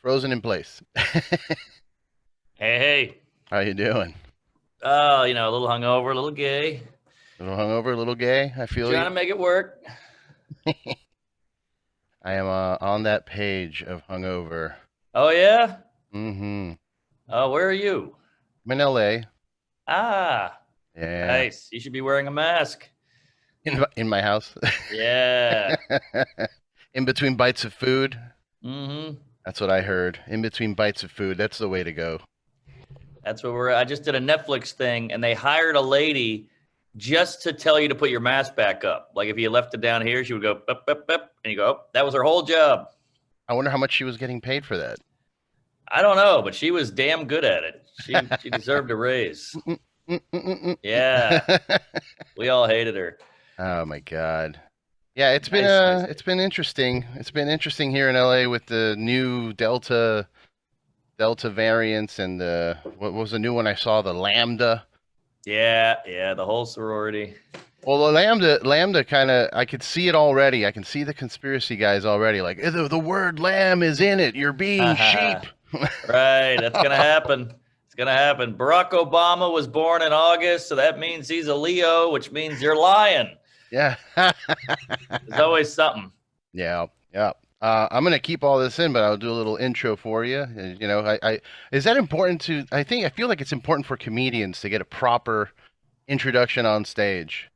Frozen in place. Hey, hey. How you doing? Oh, a little hungover, a little gay. A little hungover, a little gay. I feel Trying to you. make it work. I am on that page of hungover. Oh, yeah? Mm-hmm. Oh, where are you? I'm in LA. Ah, Yeah. nice. You should be wearing a mask. In my house. Yeah. In between bites of food. Mm-hmm. That's what I heard. In between bites of food. That's the way to go. That's what I just did a Netflix thing, and they hired a lady just to tell you to put your mask back up. Like if you left it down here, she would go, up, up, up, and you go, oh, that was her whole job. I wonder how much she was getting paid for that. I don't know, but she was damn good at it. She deserved a raise. Yeah. We all hated her. Oh my God. Yeah, Nice, nice it's lady. been interesting. It's been interesting here in LA with the new Delta variants and the what was the new one I saw? The Lambda. Yeah, the whole sorority. Well, the Lambda kind of I could see it already. I can see the conspiracy guys already. Like the word lamb is in it. You're being sheep. Right, that's gonna happen. It's gonna happen. Barack Obama was born in August, so that means he's a Leo, which means you're lying. Yeah. There's always something. Yeah. Yeah. I'm gonna keep all this in, but I'll do a little intro for you. I is that important to? I feel like it's important for comedians to get a proper introduction on stage.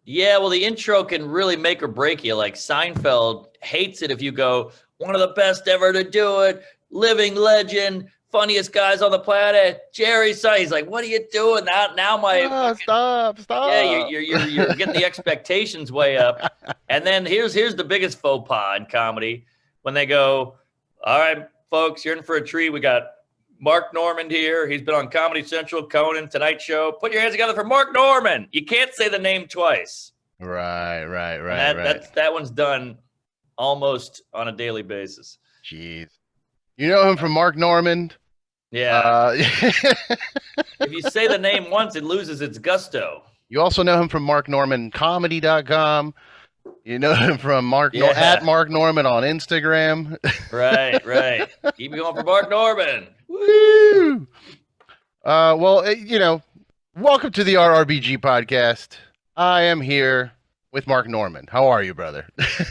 Yeah, well, the intro can really make or break you. Like Seinfeld hates it if you go, one of the best ever to do it, living legend, funniest guys on the planet, Jerry Seinfeld. He's like, what are you doing? Now my Ah, fucking stop, yeah, stop. you're getting the expectations way up. And then here's the biggest faux pas in comedy when they go, all right, folks, you're in for a treat. We got Mark Normand here. He's been on Comedy Central, Conan, Tonight Show. Put your hands together for Mark Normand. You can't say the name twice. Right, right, And right, right. that one's done almost on a daily basis. Jeez. You know him from Mark Normand? Yeah. Uh, If you say the name once, it loses its gusto. you also know him from MarkNormanComedy.com. You know him from at Yeah. Mark Norman on Instagram. Right. Keep going for Mark Normand. Woo! Welcome to the RRBG podcast. I am here with Mark Norman. How are you, brother?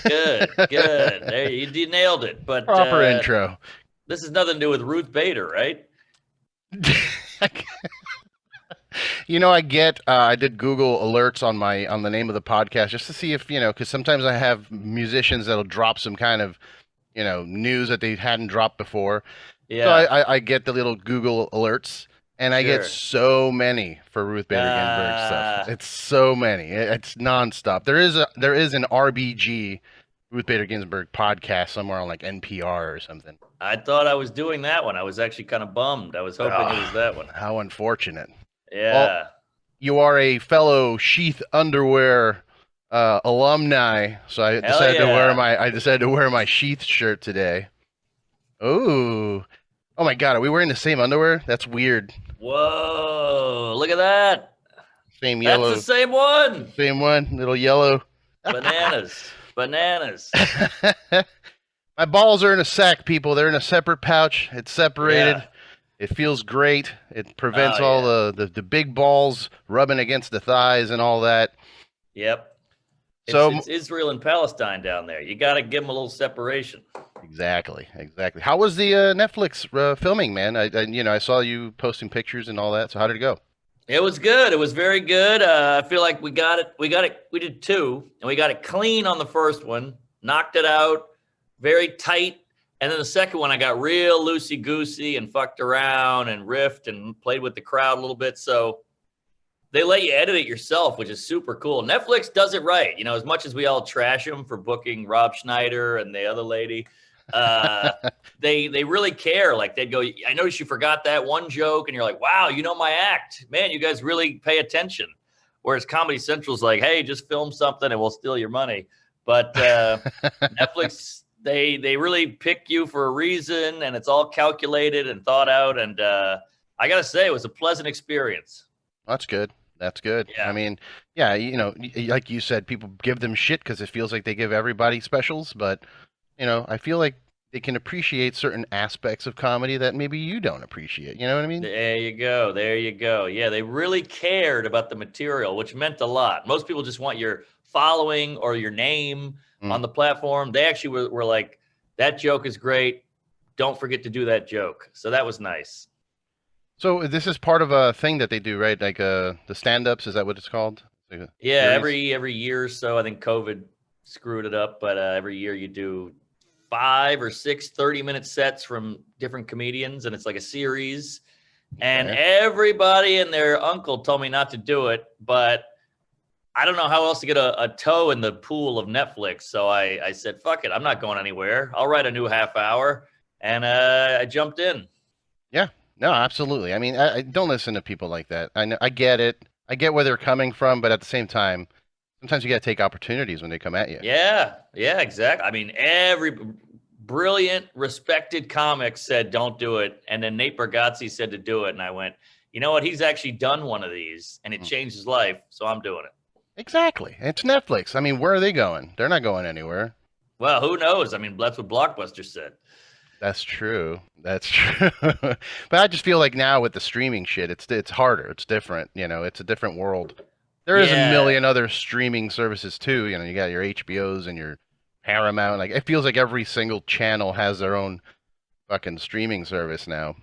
Good. There you nailed it. But Proper intro. this is nothing to do with Ruth Bader, right? I did Google alerts on the name of the podcast just to see if, because sometimes I have musicians that'll drop some kind of, news that they hadn't dropped before. Yeah. So I get the little Google alerts, and I get so many for Ruth Bader Ginsburg stuff. It's so many. It's nonstop. There is an RBG Ruth Bader Ginsburg podcast somewhere on like NPR or something. I thought I was doing that one. I was actually kind of bummed. I was hoping it was that one. How unfortunate. Yeah. Well, you are a fellow Sheath Underwear alumni, so I decided to wear my Sheath shirt today. Oh my God, are we wearing the same underwear? That's weird. Whoa, look at that. Same yellow. That's the same one. Same one, little yellow. Bananas. My balls are in a sack, people. They're in a separate pouch. It's separated. Yeah. It feels great. It prevents all the big balls rubbing against the thighs and all that. Yep. It's Israel and Palestine down there. You got to give them a little separation. Exactly. How was the Netflix filming, man? I saw you posting pictures and all that. So how did it go? It was good. It was very good. I feel like we got it. We did two, and we got it clean on the first one. Knocked it out, very tight. And then the second one, I got real loosey-goosey and fucked around and riffed and played with the crowd a little bit. So they let you edit it yourself, which is super cool. Netflix does it right. As much as we all trash them for booking Rob Schneider and the other lady, they really care. Like they'd go, I noticed you forgot that one joke, and you're like, wow, you know my act. Man, you guys really pay attention. Whereas Comedy Central's like, hey, just film something and we'll steal your money. But Netflix, they really pick you for a reason, and it's all calculated and thought out. And I got to say, it was a pleasant experience. That's good. Yeah. I mean, yeah, like you said, people give them shit because it feels like they give everybody specials. But, I feel like they can appreciate certain aspects of comedy that maybe you don't appreciate. You know what I mean? There you go. There you go. Yeah, they really cared about the material, which meant a lot. Most people just want your following or your name Mm. on the platform. They actually were like, that joke is great. Don't forget to do that joke. So that was nice. So this is part of a thing that they do, right? Like the stand-ups, is that what it's called? Like a Yeah, series? every year or so, I think COVID screwed it up, but every year you do 5 or 6 30-minute sets from different comedians, and it's like a series. And Okay. everybody and their uncle told me not to do it, but I don't know how else to get a toe in the pool of Netflix. So I said, fuck it, I'm not going anywhere. I'll write a new half hour. And I jumped in. Yeah. No, absolutely. I mean, I don't listen to people like that. I know, I get it. I get where they're coming from, but at the same time, sometimes you got to take opportunities when they come at you. Yeah, yeah, exactly. I mean, every brilliant, respected comic said, don't do it. And then Nate Bargatze said to do it. And I went, you know what? He's actually done one of these and it Mm. changed his life. So I'm doing it. Exactly. It's Netflix. I mean, where are they going? They're not going anywhere. Well, who knows? I mean, that's what Blockbuster said. That's true. That's true. But I just feel like now with the streaming shit, it's harder. It's different. You know, it's a different world. There is a Yeah. million other streaming services too. You know, you got your HBOs and your Paramount. Like it feels like every single channel has their own fucking streaming service now.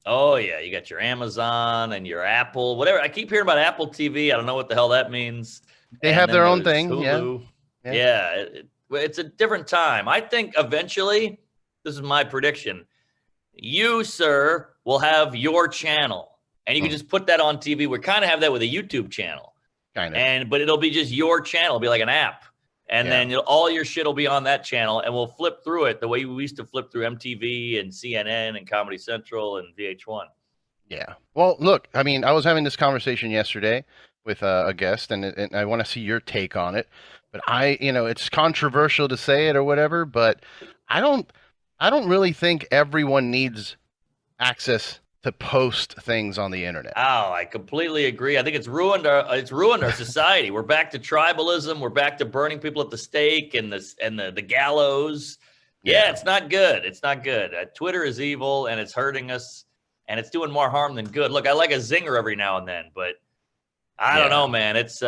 Oh yeah, you got your Amazon and your Apple, whatever. I keep hearing about Apple TV. I don't know what the hell that means. They And have then their own there's thing. Yeah. Hulu. Yeah. Yeah, it's a different time. I think eventually, this is my prediction. You, sir, will have your channel, and you can Mm, just put that on TV. We kind of have that with a YouTube channel, kind of. but it'll be just your channel. It'll be like an app, and Yeah. then all your shit will be on that channel, and we'll flip through it the way we used to flip through MTV and CNN and Comedy Central and VH1. Yeah. Well, look, I mean, I was having this conversation yesterday with a guest, and I want to see your take on it. But it's controversial to say it or whatever, but I don't, I don't really think everyone needs access to post things on the internet. Oh, I completely agree. I think it's ruined our society. We're back to tribalism. We're back to burning people at the stake and the gallows. Yeah, Yeah. it's not good. It's not good. Twitter is evil and it's hurting us and it's doing more harm than good. Look, I like a zinger every now and then, but I don't Yeah. know, man. It's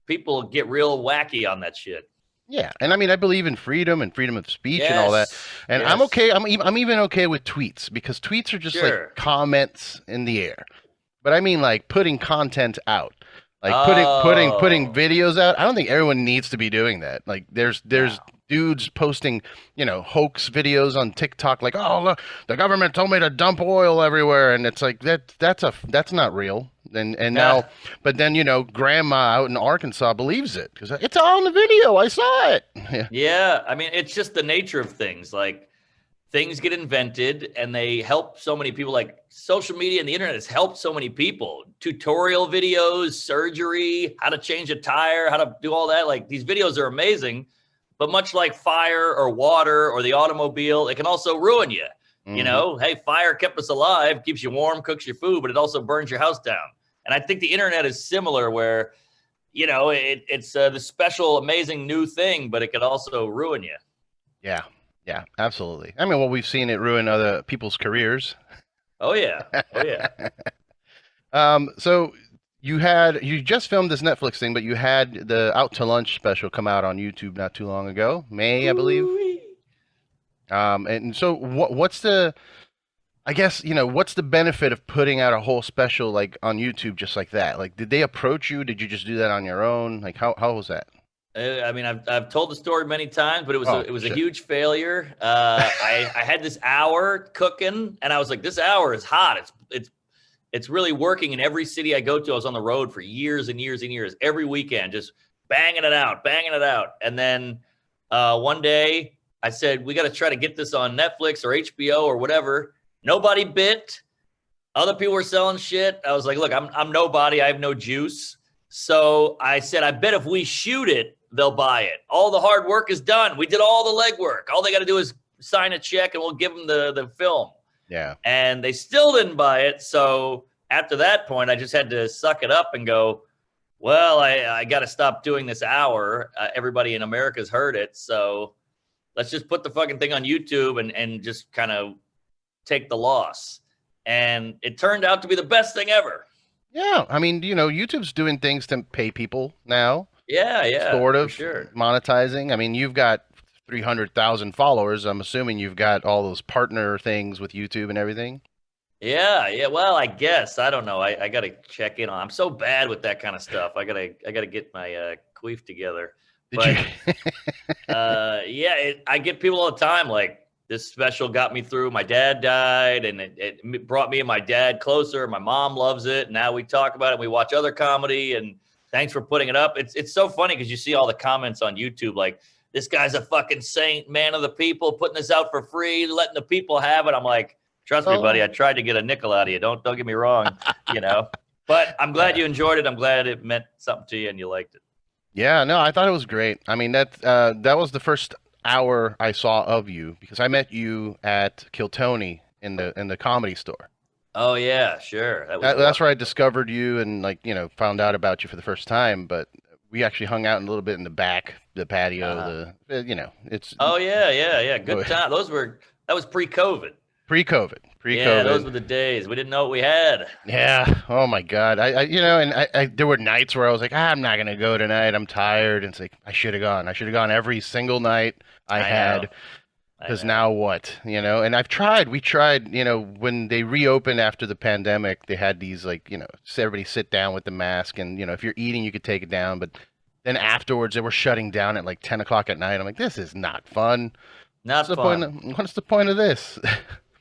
people get real wacky on that shit. Yeah. And I mean, I believe in freedom and freedom of speech and all that. Yes. And I'm Yes. okay. I'm even okay with tweets because tweets are just like Sure. comments in the air. But I mean, like putting content out, like putting Oh. videos out. I don't think everyone needs to be doing that. Like there's No. dudes posting, hoax videos on TikTok, like, oh look, the government told me to dump oil everywhere, and it's like that's not real. And now, but then grandma out in Arkansas believes it because it's all in the video. I saw it. Yeah. Yeah, I mean, it's just the nature of things. Like things get invented and they help so many people. Like social media and the internet has helped so many people. Tutorial videos, surgery, how to change a tire, how to do all that. Like these videos are amazing, but much like fire or water or the automobile, it can also ruin you. Hmm. Hey, fire kept us alive, keeps you warm, cooks your food, but it also burns your house down. And I think the internet is similar where it's this special, amazing new thing, but it could also ruin you. Yeah. Yeah. Absolutely. I mean, well, we've seen it ruin other people's careers. Oh yeah, oh yeah. So you just filmed this Netflix thing, but you had the Out to Lunch special come out on YouTube not too long ago, May, I believe. Ooh-wee. And so what's the, I guess, what's the benefit of putting out a whole special like on YouTube just like that? Like, did they approach you? Did you just do that on your own? Like, how was that? I mean, I've told the story many times, but it was Oh, a shit. huge failure. I had this hour cooking, and I was like, this hour is hot. It's really working in every city I go to. I was on the road for years and years and years, every weekend, just banging it out, banging it out. And then one day I said, we got to try to get this on Netflix or HBO or whatever. Nobody bit. Other people were selling shit. I was like, look, I'm nobody. I have no juice. So I said, I bet if we shoot it, they'll buy it. All the hard work is done. We did all the legwork. All they got to do is sign a check and we'll give them the film. Yeah. And they still didn't buy it. So after that point, I just had to suck it up and go, well, I got to stop doing this hour. Everybody in America's heard it. So let's just put the fucking thing on YouTube and just kind of take the loss. And it turned out to be the best thing ever. Yeah, I mean, YouTube's doing things to pay people now. Yeah, Sort for of sure. monetizing. I mean, you've got 300,000 followers. I'm assuming you've got all those partner things with YouTube and everything. Yeah. Well, I guess I don't know. I got to check in on. I'm so bad with that kind of stuff. I gotta get my queef together. But yeah, I get people all the time like, this special got me through. My dad died, and it brought me and my dad closer. My mom loves it. Now we talk about it. We watch other comedy, and thanks for putting it up. It's so funny because you see all the comments on YouTube like, this guy's a fucking saint, man of the people, putting this out for free, letting the people have it. I'm like, trust me, buddy. I tried to get a nickel out of you. Don't get me wrong, But I'm glad you enjoyed it. I'm glad it meant something to you and you liked it. Yeah, no, I thought it was great. I mean, that was the first hour I saw of you because I met you at Kill Tony in the Comedy Store. Oh yeah, sure. That's where I discovered you and found out about you for the first time. But we actually hung out a little bit in the back, the patio. It's. Oh yeah. Good time. That was pre-COVID. Pre-COVID. Yeah, those were the days. We didn't know what we had. Yeah. Oh my God. I there were nights where I was like, I'm not gonna go tonight. I'm tired. And it's like I should have gone. I should have gone every single night I had. Because now what? And I've tried. We tried. When they reopened after the pandemic, they had these everybody sit down with the mask, and if you're eating, you could take it down. But then afterwards, they were shutting down at like 10 o'clock at night. I'm like, this is not fun. Not fun. What's the point of this?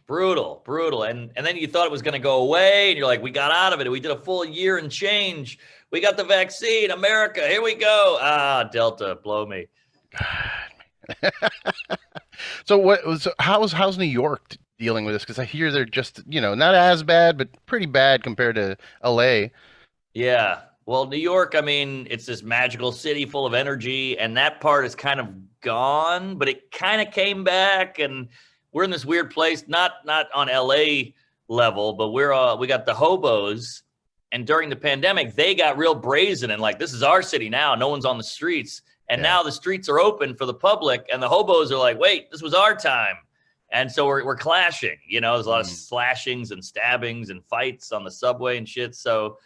Brutal. And then you thought it was going to go away, and you're like, we got out of it. We did a full year and change. We got the vaccine. America, here we go. Delta, blow me. God, man. So how's New York dealing with this? Because I hear they're just, not as bad, but pretty bad compared to LA. Yeah. Well, New York, I mean, it's this magical city full of energy, and that part is kind of gone, but it kind of came back, and we're in this weird place, not on LA level, but we got the hobos, and during the pandemic, they got real brazen and like, this is our city now. No one's on the streets. And now the streets are open for the public, and the hobos are like, wait, this was our time. And so we're clashing. There's a lot of slashings and stabbings and fights on the subway and shit. So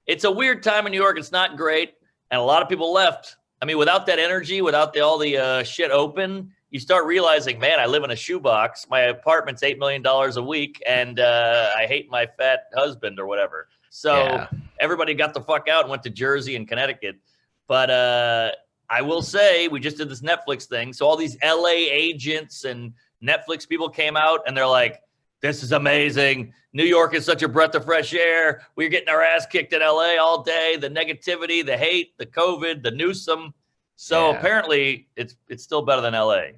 it's a weird time in New York. It's not great. And a lot of people left. I mean, without that energy, without all the shit open, you start realizing, man, I live in a shoebox. My apartment's $8 million a week, and I hate my fat husband or whatever. So everybody got the fuck out and went to Jersey and Connecticut. But I will say, we just did this Netflix thing. So all these LA agents and Netflix people came out, and they're like, this is amazing. New York is such a breath of fresh air. We're getting our ass kicked in LA all day. The negativity, the hate, the COVID, the Newsom. So apparently it's still better than LA.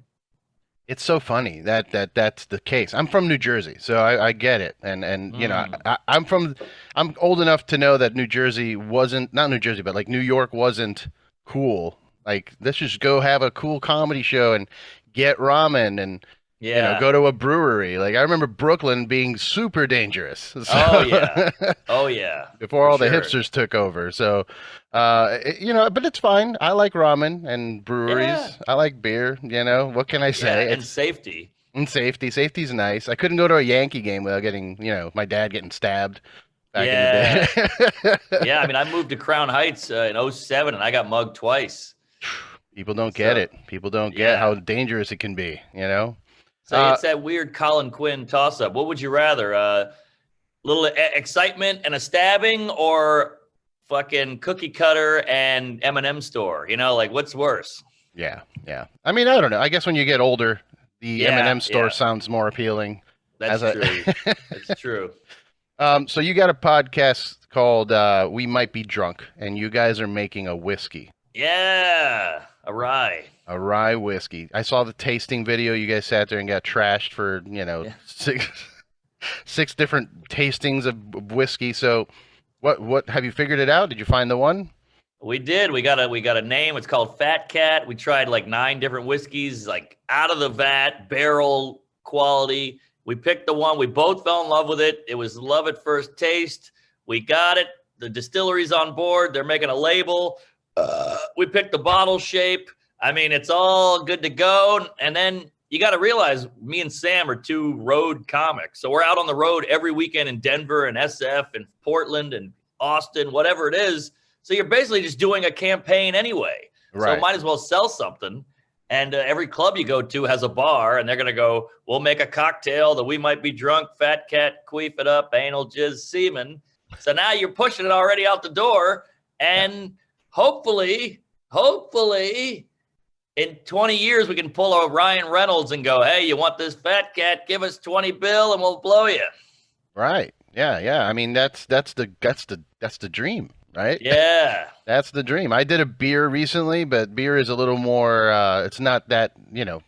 It's so funny that's the case. I'm from New Jersey, so I get it. And I'm old enough to know that New Jersey wasn't, not New Jersey, but like New York wasn't cool. Like, let's just go have a cool comedy show and get ramen and go to a brewery. Like, I remember Brooklyn being super dangerous. So, oh yeah. Before all the hipsters took over. So, but it's fine. I like ramen and breweries. Yeah. I like beer. What can I say? And safety. And safety. Safety's nice. I couldn't go to a Yankee game without getting, my dad getting stabbed. Back in the day. Yeah, I mean, I moved to Crown Heights in 2007, and I got mugged twice. People don't get it. People don't get how dangerous it can be, So it's that weird Colin Quinn toss-up. What would you rather? Little excitement and a stabbing, or fucking cookie cutter and M&M store? Like, what's worse? Yeah. I mean, I don't know. I guess when you get older, the M&M store sounds more appealing. That's true. That's true. So you got a podcast called We Might Be Drunk, and you guys are making a whiskey. Yeah, a rye. A rye whiskey. I saw the tasting video. You guys sat there and got trashed for, six different tastings of whiskey. So what have you figured it out? Did you find the one? We did. We got a name. It's called Fat Cat. We tried like 9 different whiskeys, like out of the vat, barrel quality. We picked the one. We both fell in love with it. It was love at first taste. We got it. The distillery's on board. They're making a label. We picked the bottle shape. I mean, it's all good to go. And then you got to realize me and Sam are two road comics. So we're out on the road every weekend in Denver and SF and Portland and Austin, whatever it is. So you're basically just doing a campaign anyway. So might as well sell something. And every club you go to has a bar, and they're going to go, we'll make a cocktail that we might be drunk, fat cat, queef it up, anal jizz, semen. So now you're pushing it already out the door. And hopefully, in 20 years, we can pull a Ryan Reynolds and go, hey, you want this fat cat? Give us 20 bill and we'll blow you. Right. Yeah. Yeah. I mean, that's the dream, right? Yeah. That's the dream. I did a beer recently, but beer is a little more, it's not that,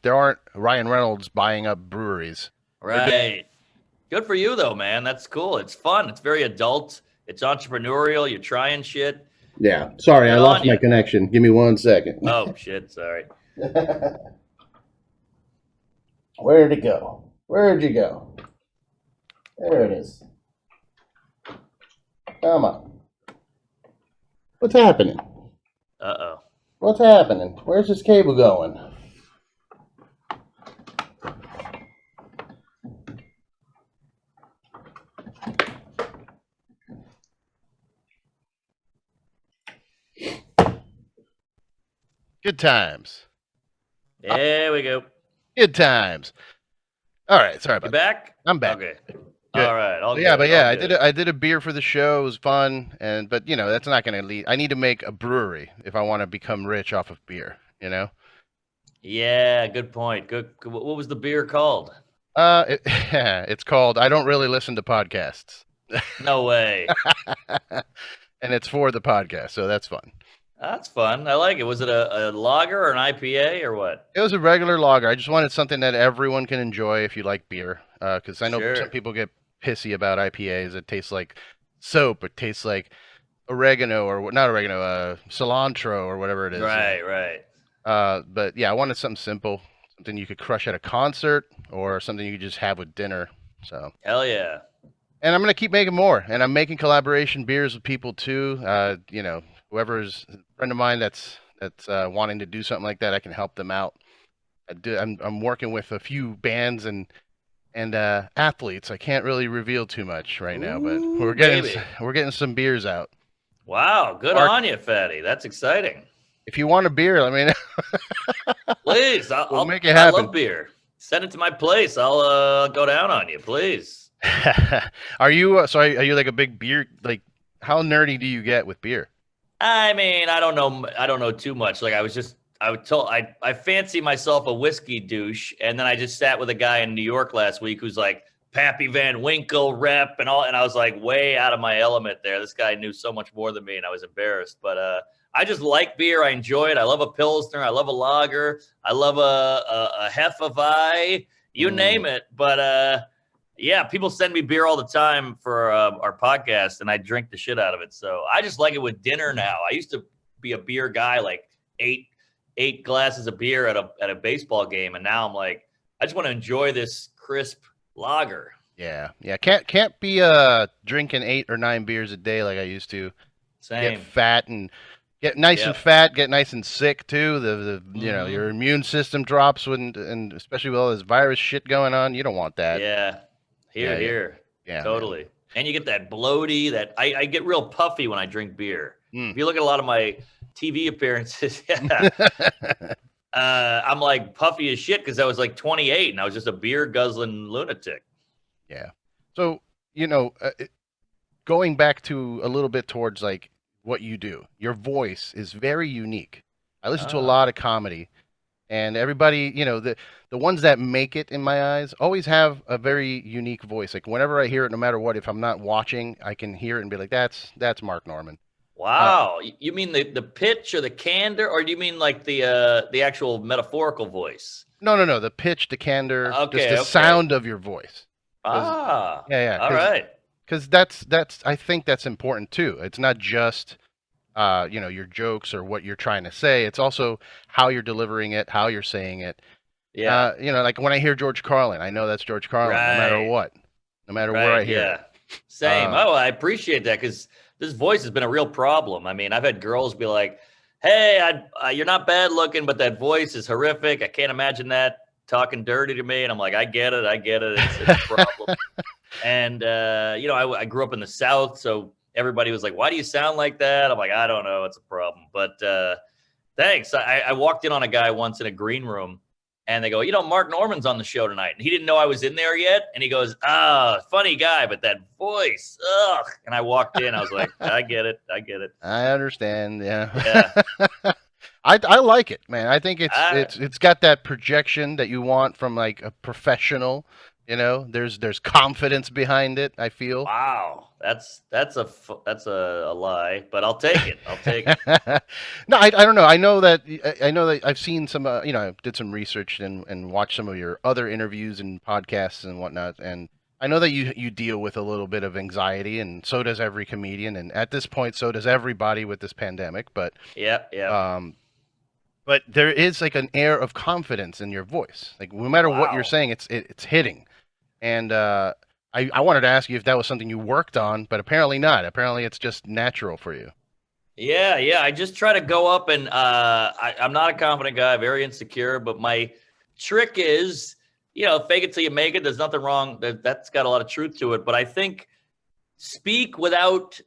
there aren't Ryan Reynolds buying up breweries. Right. Good for you, though, man. That's cool. It's fun. It's very adult. It's entrepreneurial. You're trying shit. Yeah. Sorry, I lost my connection. Give me 1 second. Oh, shit. Sorry. Where'd it go? Where'd you go? There it is. Come on. What's happening? Uh-oh. What's happening? Where's this cable going? Good times. There we go. Good times. All right, sorry about that. You back? I'm back. Okay. Good. All right. I did a beer for the show. It was fun, but that's not going to lead. I need to make a brewery if I want to become rich off of beer. Yeah, good point. Good. What was the beer called? It's called I Don't Really Listen to Podcasts. No way. And it's for the podcast, so that's fun. That's fun. I like it. Was it a lager or an IPA or what? It was a regular lager. I just wanted something that everyone can enjoy if you like beer, because I know some people get pissy about IPAs. It tastes like soap. It tastes like oregano or not oregano, cilantro or whatever it is. Right. But yeah, I wanted something simple, something you could crush at a concert or something you could just have with dinner. So hell yeah. And I'm gonna keep making more, and I'm making collaboration beers with people too. Whoever's a friend of mine that's wanting to do something like that, I can help them out. I'm working with a few bands and athletes. I can't really reveal too much right now, but we're getting some beers out. Wow, good on you, Fatty. That's exciting. If you want a beer, I mean, please, I'll make it happen. I love beer. Send it to my place. I'll go down on you, please. Are you like a big beer? Like, how nerdy do you get with beer? I mean, I don't know too much. Like I fancy myself a whiskey douche, and then I just sat with a guy in New York last week who's like Pappy Van Winkle rep and all, and I was like way out of my element there. This guy knew so much more than me, and I was embarrassed. But I just like beer. I enjoy it. I love a Pilsner. I love a lager. I love a Hefeweizen. You name it. But yeah, people send me beer all the time for our podcast, and I drink the shit out of it. So I just like it with dinner now. I used to be a beer guy, like eight glasses of beer at a baseball game, and now I'm like, I just want to enjoy this crisp lager. Yeah. Can't be drinking 8 or 9 beers a day like I used to. Same. Get fat and get nice and fat, get nice and sick too. The your immune system drops and especially with all this virus shit going on. You don't want that. Yeah. Here. Yeah, totally. Man. And you get that bloaty, that I get real puffy when I drink beer. If you look at a lot of my TV appearances, I'm like puffy as shit because I was like 28 and I was just a beer guzzling lunatic. Yeah. So, going back to a little bit towards like what you do, your voice is very unique. I listen to a lot of comedy. And everybody, the ones that make it in my eyes always have a very unique voice. Like whenever I hear it, no matter what, if I'm not watching, I can hear it and be like, that's Mark Norman. Wow. You mean the pitch or the candor, or do you mean like the actual metaphorical voice? No. The pitch, the candor, just the sound of your voice. Yeah. All right. Because that's I think that's important too. It's not just your jokes or what you're trying to say. It's also how you're delivering it, how you're saying it. Yeah. Like when I hear George Carlin, I know that's George Carlin, no matter what, no matter where I hear it. Same. I appreciate that because this voice has been a real problem. I mean, I've had girls be like, hey, you're not bad looking, but that voice is horrific. I can't imagine that talking dirty to me. And I'm like, I get it. It's a problem. And, I grew up in the South, so everybody was like, why do you sound like that? I'm like, I don't know. It's a problem. But thanks. I walked in on a guy once in a green room, and they go, Mark Norman's on the show tonight. And he didn't know I was in there yet. And he goes, funny guy, but that voice, ugh. And I walked in. I was like, I get it. I understand. Yeah. I like it, man. I think it's got that projection that you want from like a professional. There's confidence behind it, I feel. Wow, that's a lie, but I'll take it. No, I don't know. I know that I've seen some. I did some research and watched some of your other interviews and podcasts and whatnot, and I know that you deal with a little bit of anxiety, and so does every comedian, and at this point, so does everybody with this pandemic. But yeah. But there is like an air of confidence in your voice. Like no matter what you're saying, it's hitting. And I wanted to ask you if that was something you worked on, but apparently not. Apparently it's just natural for you. Yeah. I just try to go up and I'm not a confident guy, very insecure, but my trick is, fake it till you make it. There's nothing wrong. That's got a lot of truth to it. But I think speak without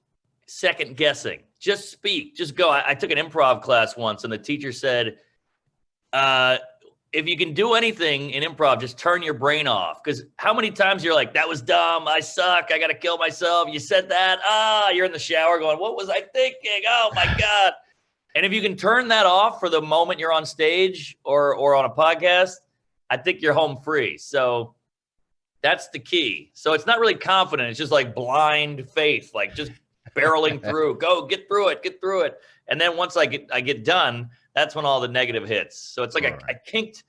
second guessing. Just speak. Just go. I took an improv class once, and the teacher said, if you can do anything in improv, just turn your brain off. Because how many times you're like, that was dumb. I suck. I got to kill myself. You said that. You're in the shower going, what was I thinking? Oh, my God. And if you can turn that off for the moment you're on stage or on a podcast, I think you're home free. So that's the key. So it's not really confident. It's just like blind faith, like just barreling through. Go, get through it. And then once I get done, that's when all the negative hits. So it's like I kinked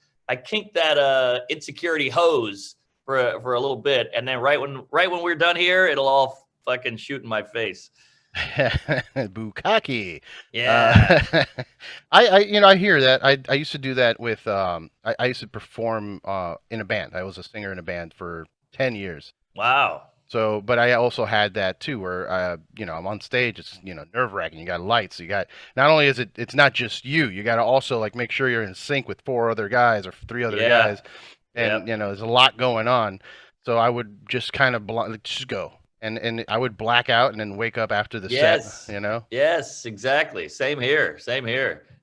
that insecurity hose for a little bit, and then right when we're done here, it'll all fucking shoot in my face. Bukkake. Yeah. I hear that. I used to do that with I used to perform in a band. I was a singer in a band for 10 years. Wow. So, but I also had that too, where I'm on stage. It's nerve-wracking. You got lights. You got not only is it's not just you. You got to also like make sure you're in sync with 4 other guys or 3 other guys, and there's a lot going on. So I would just kind of just go, and I would black out and then wake up after the set. Yes, exactly. Same here.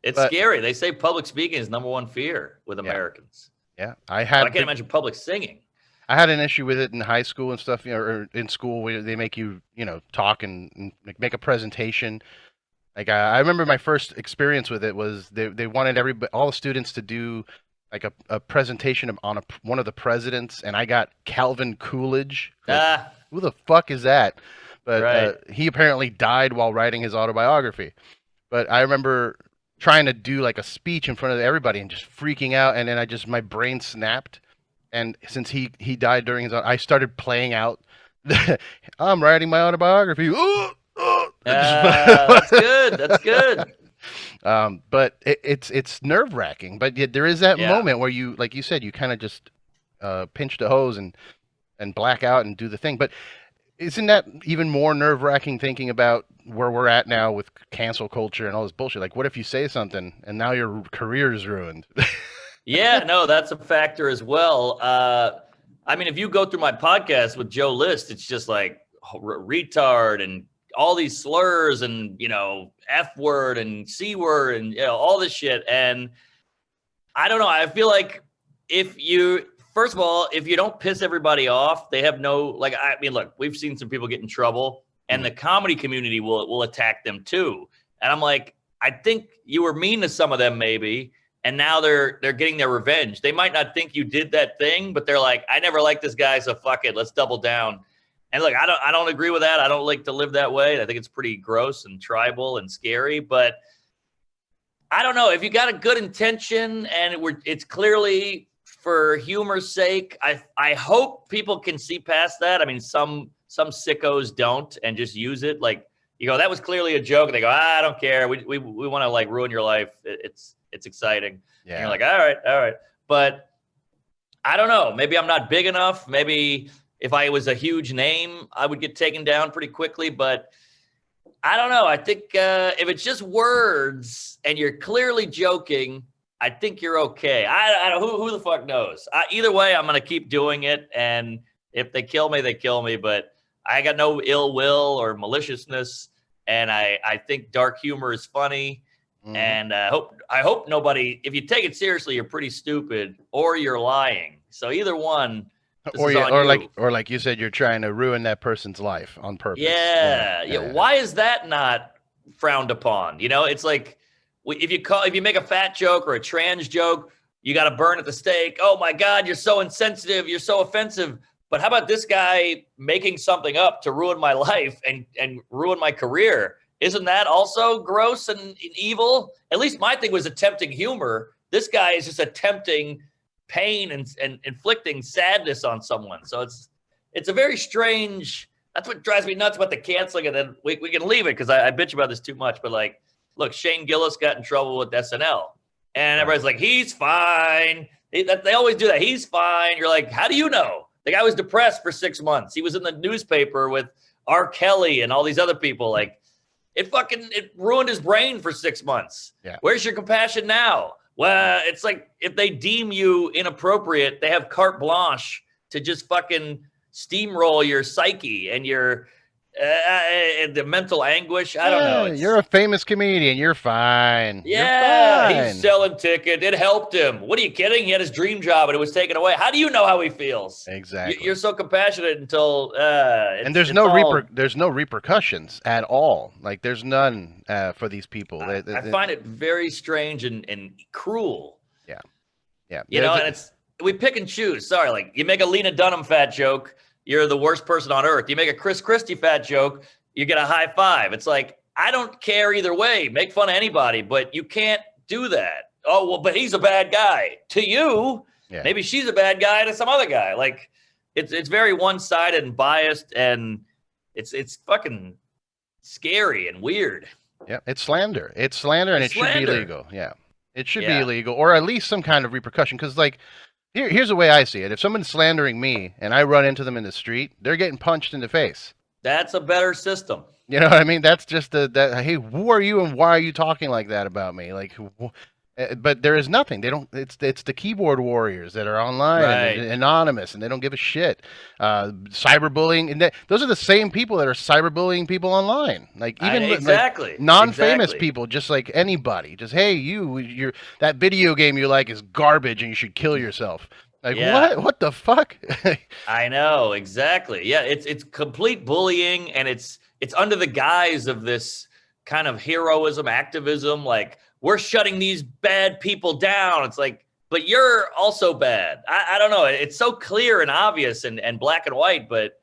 It's scary. They say public speaking is number 1 fear with Americans. Yeah, I can't imagine public singing. I had an issue with it in high school and stuff, or in school where they make you, talk and make a presentation. Like I remember my first experience with it was they wanted all the students to do like a presentation on one of the presidents, and I got Calvin Coolidge. Who the fuck is that? But he apparently died while writing his autobiography. But I remember trying to do like a speech in front of everybody and just freaking out, and then my brain snapped. And since he died during his, I started playing out. I'm writing my autobiography. That's good. But it's nerve wracking. But yet there is that moment where you, like you said, you kind of just pinch the hose and black out and do the thing. But isn't that even more nerve wracking thinking about where we're at now with cancel culture and all this bullshit? Like, what if you say something and now your career is ruined? Yeah, no, that's a factor as well. I mean, if you go through my podcast with Joe List, it's just like retard and all these slurs and, F word and C word and, all this shit. And I don't know. I feel like first of all, if you don't piss everybody off, they have look, we've seen some people get in trouble and the comedy community will attack them too. And I'm like, I think you were mean to some of them maybe. And now they're getting their revenge. They might not think you did that thing, but they're like, I never liked this guy, so fuck it, let's double down. And look, I don't agree with that. I don't like to live that way. I think it's pretty gross and tribal and scary. But I don't know if you got a good intention and it's clearly for humor's sake. I hope people can see past that. I mean, some sickos don't and just use it like that was clearly a joke. And they go, I don't care. We want to like ruin your life. It's exciting. Yeah. And you're like, all right. But I don't know. Maybe I'm not big enough. Maybe if I was a huge name, I would get taken down pretty quickly. But I don't know. I think if it's just words and you're clearly joking, I think you're okay. I don't. Who the fuck knows? Either way, I'm gonna keep doing it, and if they kill me, they kill me. But I got no ill will or maliciousness, and I think dark humor is funny. And I hope nobody. If you take it seriously, you're pretty stupid, or you're lying. So either one. Or like you said, you're trying to ruin that person's life on purpose. Yeah. Why is that not frowned upon? You know, it's like if you make a fat joke or a trans joke, you got to burn at the stake. Oh my God, you're so insensitive. You're so offensive. But how about this guy making something up to ruin my life and ruin my career? Isn't that also gross and evil? At least my thing was attempting humor. This guy is just attempting pain and inflicting sadness on someone. So it's a very strange. That's what drives me nuts about the canceling. And then we can leave it because I bitch about this too much. But like, look, Shane Gillis got in trouble with SNL, and everybody's like, he's fine. They always do that. He's fine. You're like, how do you know? The guy was depressed for 6 months. He was in the newspaper with R. Kelly and all these other people. Like, it ruined his brain for 6 months. Yeah. Where's your compassion now? Well, it's like if they deem you inappropriate, they have carte blanche to just fucking steamroll your psyche and your the mental anguish. I don't know. You're a famous comedian. You're fine. Yeah, you're fine. He's selling tickets. It helped him. What are you kidding? He had his dream job and it was taken away. How do you know how he feels? Exactly. You're so compassionate until and there's no repercussions at all. Like there's none for these people. I find it very strange and cruel. Yeah. You know, and we pick and choose. Sorry, like you make a Lena Dunham fat joke, you're the worst person on earth. You make a Chris Christie fat joke, you get a high five. It's like, I don't care either way. Make fun of anybody, but you can't do that. Oh, well, but he's a bad guy. To you, maybe she's a bad guy to some other guy. Like, it's very one-sided and biased, and it's fucking scary and weird. Yeah, it's slander. It's slander, and it should be illegal. Yeah, it should be illegal, or at least some kind of repercussion. Because, like, here's the way I see it. If someone's slandering me and I run into them in the street, they're getting punched in the face. That's a better system. You know what I mean? That's just hey, who are you and why are you talking like that about me? Like, but there is nothing. They don't. It's the keyboard warriors that are online and anonymous, and they don't give a shit. Cyberbullying, and those are the same people that are cyberbullying people online. Like even like, non-famous people, just like anybody. Just hey, you're that video game you like is garbage, and you should kill yourself. Like what the fuck? I know exactly. Yeah, it's complete bullying, and it's under the guise of this kind of heroism, activism, like. We're shutting these bad people down. It's like, but you're also bad. I don't know. It's so clear and obvious and black and white, but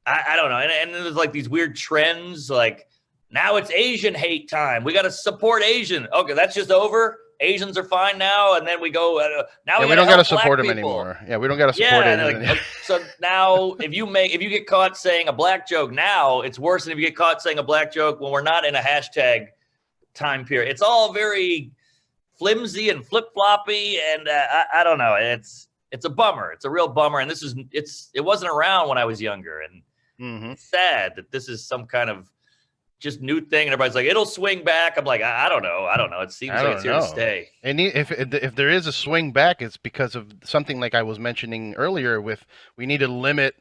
I don't know. And there's like these weird trends, like now it's Asian hate time. We got to support Asian. Okay, that's just over. Asians are fine now. And then we go, now we don't got to support them anymore. Yeah, we don't got to support Asians. Like, so now if you get caught saying a black joke now, it's worse than if you get caught saying a black joke when we're not in a hashtag time period. It's all very flimsy and flip-floppy, and I don't know. It's a bummer. It's a real bummer, and it wasn't around when I was younger, and it's sad that this is some kind of just new thing, and everybody's like, it'll swing back. I'm like, I don't know. It seems like it's here to stay. And if there is a swing back, it's because of something like I was mentioning earlier with we need to limit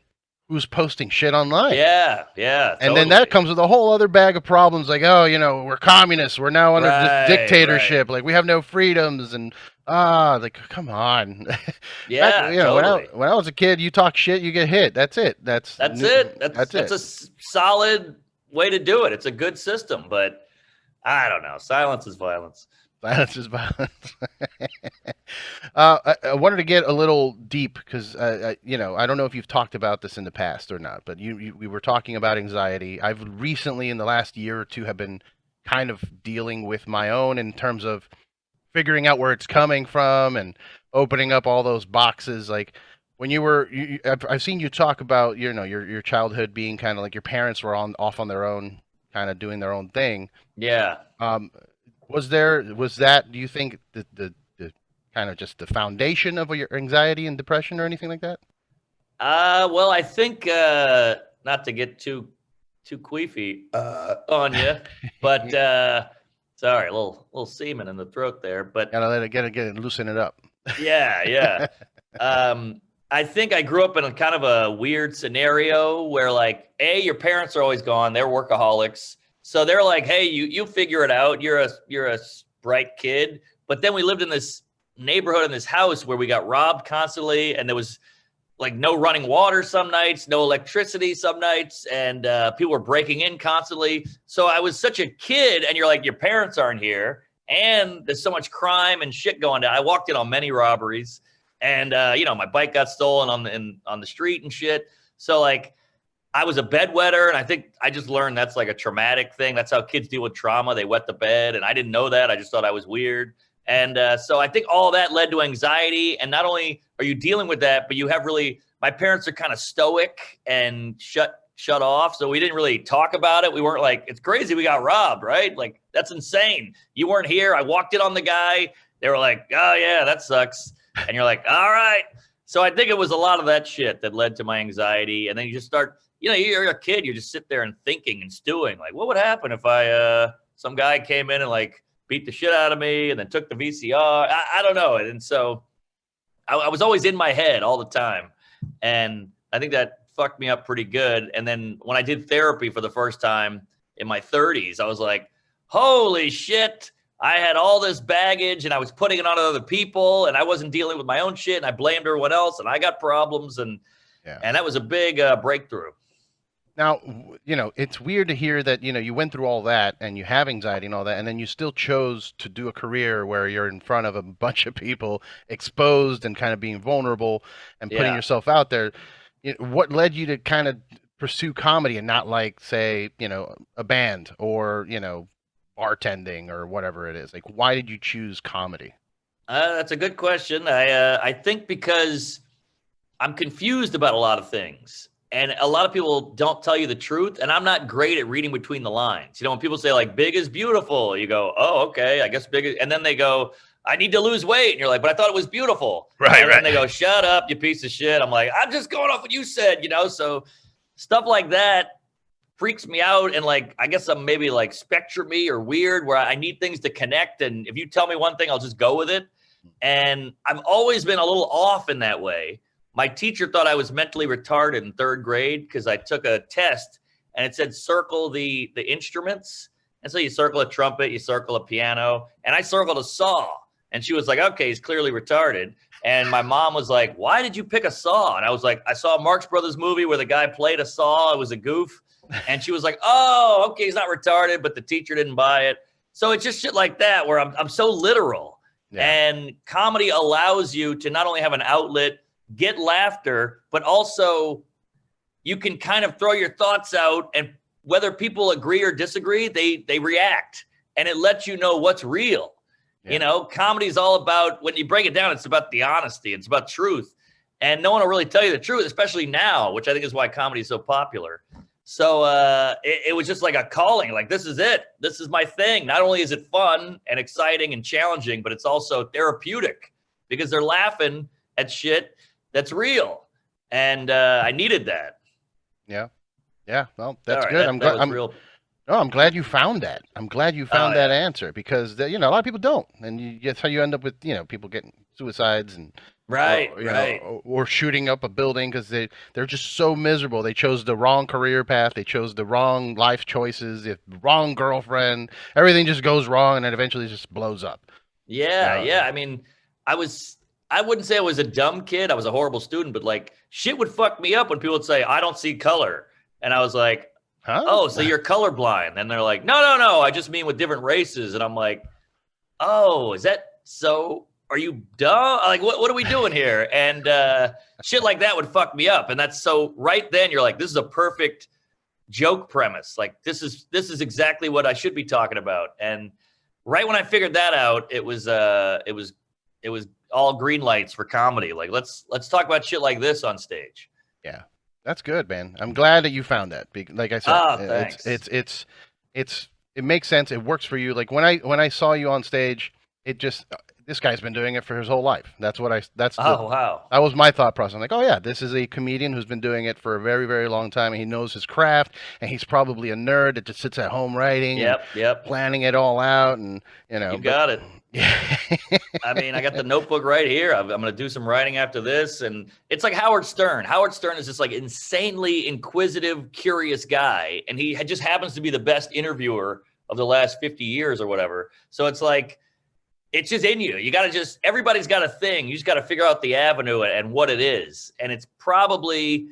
who's posting shit online. Yeah. And then that comes with a whole other bag of problems like, oh, we're communists. We're now under dictatorship. Right. Like, we have no freedoms. And, like, come on. Yeah, Back, when I was a kid, you talk shit, you get hit. That's it. That's it. That's a solid way to do it. It's a good system. But I don't know. Silence is violence. Silence is violence. I wanted to get a little deep because, I don't know if you've talked about this in the past or not, but we were talking about anxiety. I've recently, in the last year or two, have been kind of dealing with my own in terms of figuring out where it's coming from and opening up all those boxes. Like when I've seen you talk about, your childhood being kind of like your parents were off on their own, kind of doing their own thing. Yeah. Was that, do you think, the kind of just the foundation of your anxiety and depression or anything like that? Well, I think, not to get too too queefy on you, but sorry, a little semen in the throat there. But gotta let it get it, loosen it up. Yeah. I think I grew up in a kind of a weird scenario where, like, your parents are always gone; they're workaholics, so they're like, "Hey, you figure it out. You're a bright kid." But then we lived in this neighborhood in this house where we got robbed constantly, and there was like no running water some nights, no electricity some nights, and people were breaking in constantly. So I was such a kid, and you're like, your parents aren't here, and there's so much crime and shit going down. I walked in on many robberies, and my bike got stolen on the street and shit. So like, I was a bedwetter, and I think I just learned that's like a traumatic thing. That's how kids deal with trauma. They wet the bed, and I didn't know that. I just thought I was weird. And so I think all that led to anxiety. And not only are you dealing with that, but you have my parents are kind of stoic and shut off. So we didn't really talk about it. We weren't like, it's crazy we got robbed, right? Like, that's insane. You weren't here. I walked in on the guy. They were like, oh, yeah, that sucks. And you're like, all right. So I think it was a lot of that shit that led to my anxiety. And then you just start, you're a kid. You just sit there and thinking and stewing. Like, what would happen if some guy came in and like, beat the shit out of me and then took the VCR. I don't know. And so I was always in my head all the time. And I think that fucked me up pretty good. And then when I did therapy for the first time in my 30s, I was like, holy shit. I had all this baggage and I was putting it on other people and I wasn't dealing with my own shit and I blamed everyone else and I got problems. And that was a big breakthrough. Now, it's weird to hear that, you went through all that and you have anxiety and all that, and then you still chose to do a career where you're in front of a bunch of people, exposed and kind of being vulnerable and putting yourself out there. What led you to kind of pursue comedy and not like, say, a band or, bartending or whatever it is? Like, why did you choose comedy? That's a good question. I think because I'm confused about a lot of things. And a lot of people don't tell you the truth. And I'm not great at reading between the lines. When people say like big is beautiful, you go, oh, okay, I guess big is, and then they go, I need to lose weight. And you're like, but I thought it was beautiful. Right. And then they go, shut up, you piece of shit. I'm like, I'm just going off what you said, So stuff like that freaks me out. And like, I guess I'm maybe like spectrum-y or weird where I need things to connect. And if you tell me one thing, I'll just go with it. And I've always been a little off in that way. My teacher thought I was mentally retarded in third grade because I took a test and it said circle the instruments. And so you circle a trumpet, you circle a piano, and I circled a saw. And she was like, okay, he's clearly retarded. And my mom was like, why did you pick a saw? And I was like, I saw a Marx Brothers movie where the guy played a saw. It was a goof. And she was like, oh, okay, he's not retarded, but the teacher didn't buy it. So it's just shit like that where I'm so literal. Yeah. And comedy allows you to not only have an outlet, get laughter, but also you can kind of throw your thoughts out, and whether people agree or disagree, they react, and it lets you know what's real. Comedy is all about, when you break it down, it's about the honesty, it's about truth, and no one will really tell you the truth, especially now, which I think is why comedy is so popular. So it was just like a calling, like, this is it, this is my thing. Not only is it fun and exciting and challenging, but it's also therapeutic because they're laughing at shit that's real. And I needed that. Yeah. Well, that's good. I'm glad you found that. I'm glad you found that answer because, a lot of people don't. And that's how you end up with, people getting suicides and or shooting up a building because they're just so miserable. They chose the wrong career path. They chose the wrong life choices, the wrong girlfriend. Everything just goes wrong and then eventually just blows up. Yeah. I mean, I wouldn't say I was a dumb kid. I was a horrible student, but like shit would fuck me up when people would say, I don't see color. And I was like, oh, so you're colorblind. And they're like, no. I just mean with different races. And I'm like, oh, is that so? Are you dumb? Like, what are we doing here? And shit like that would fuck me up. And that's so right then you're like, this is a perfect joke premise. Like this is exactly what I should be talking about. And right when I figured that out, it was all green lights for comedy. Like, let's talk about shit like this on stage. Yeah, that's good, man. I'm glad that you found that. Like I said, thanks. It makes sense. It works for you. Like when I saw you on stage, it just this guy's been doing it for his whole life. That's what Oh, wow. that was my thought process. I'm like, oh yeah, this is a comedian who's been doing it for a very, very long time, and he knows his craft, and he's probably a nerd that just sits at home writing and Yep. planning it all out, and You but got it. yeah. I mean, I got the notebook right here. I'm going to do some writing after this. And it's like Howard Stern. Howard Stern is this like insanely inquisitive, curious guy. And he just happens to be the best interviewer of the last 50 years or whatever. So it's like, it's just in you. You got to just, everybody's got a thing. You just got to figure out the avenue and what it is. And it's probably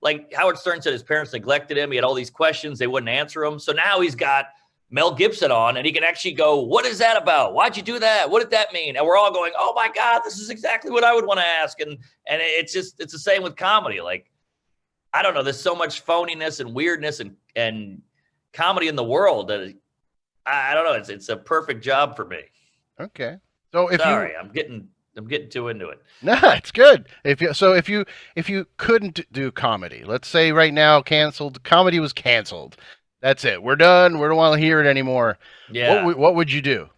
like Howard Stern said, his parents neglected him. He had all these questions. They wouldn't answer him. So now he's got Mel Gibson on, and he can actually go, what is that about? Why'd you do that? What did that mean? And we're all going, oh my God, this is exactly what I would want to ask. And it's the same with comedy. Like, I don't know, there's so much phoniness and weirdness and comedy in the world that I don't know. It's a perfect job for me. Okay. So I'm getting too into it. No, it's good. If you couldn't do comedy, let's say right now comedy was canceled. That's it. We're done. We don't want to hear it anymore. Yeah. What would you do?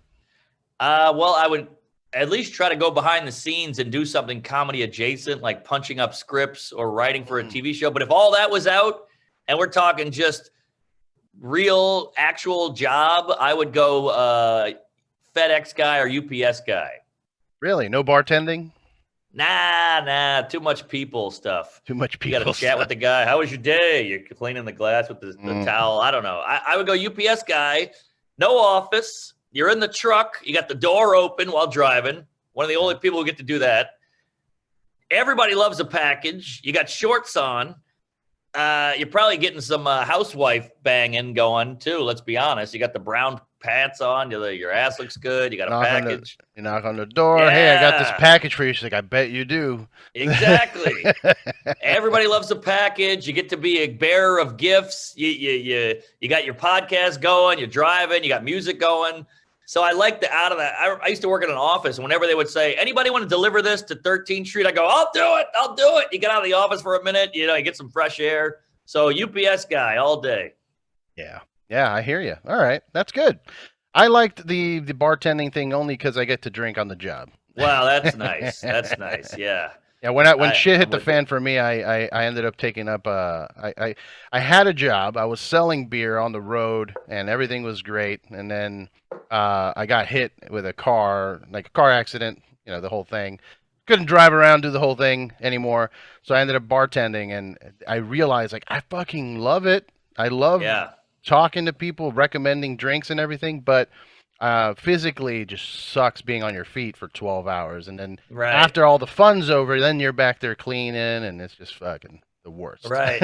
Well, I would at least try to go behind the scenes and do something comedy adjacent, like punching up scripts or writing for a TV show. But if all that was out and we're talking just real, actual job, I would go FedEx guy or UPS guy. Really? No bartending? Nah. Too much people stuff. Too much people. You got to chat with the guy. How was your day? You're cleaning the glass with the towel. I don't know. I would go UPS guy. No office. You're in the truck. You got the door open while driving. One of the only people who get to do that. Everybody loves a package. You got shorts on. You're probably getting some housewife banging going too. Let's be honest. You got the brown pants on. Your ass looks good. You got a package. You knock on the door. Yeah. Hey, I got this package for you. She's like, I bet you do. Exactly. Everybody loves a package. You get to be a bearer of gifts. You got your podcast going. You're driving. You got music going. So I like out of that. I used to work in an office. And whenever they would say, anybody want to deliver this to 13th Street? I go, I'll do it. You get out of the office for a minute. You get some fresh air. So UPS guy all day. Yeah, I hear you. All right. That's good. I liked the bartending thing only because I get to drink on the job. Wow, that's nice. That's nice. Yeah. Yeah, when shit hit the fan for me, I ended up taking up I had a job. I was selling beer on the road and everything was great. And then I got hit with a car accident, the whole thing. Couldn't drive around, do the whole thing anymore. So I ended up bartending, and I realized I fucking love it. I love talking to people, recommending drinks and everything, but physically it just sucks being on your feet for 12 hours. And then after all the fun's over, then you're back there cleaning, and it's just fucking the worst. Right.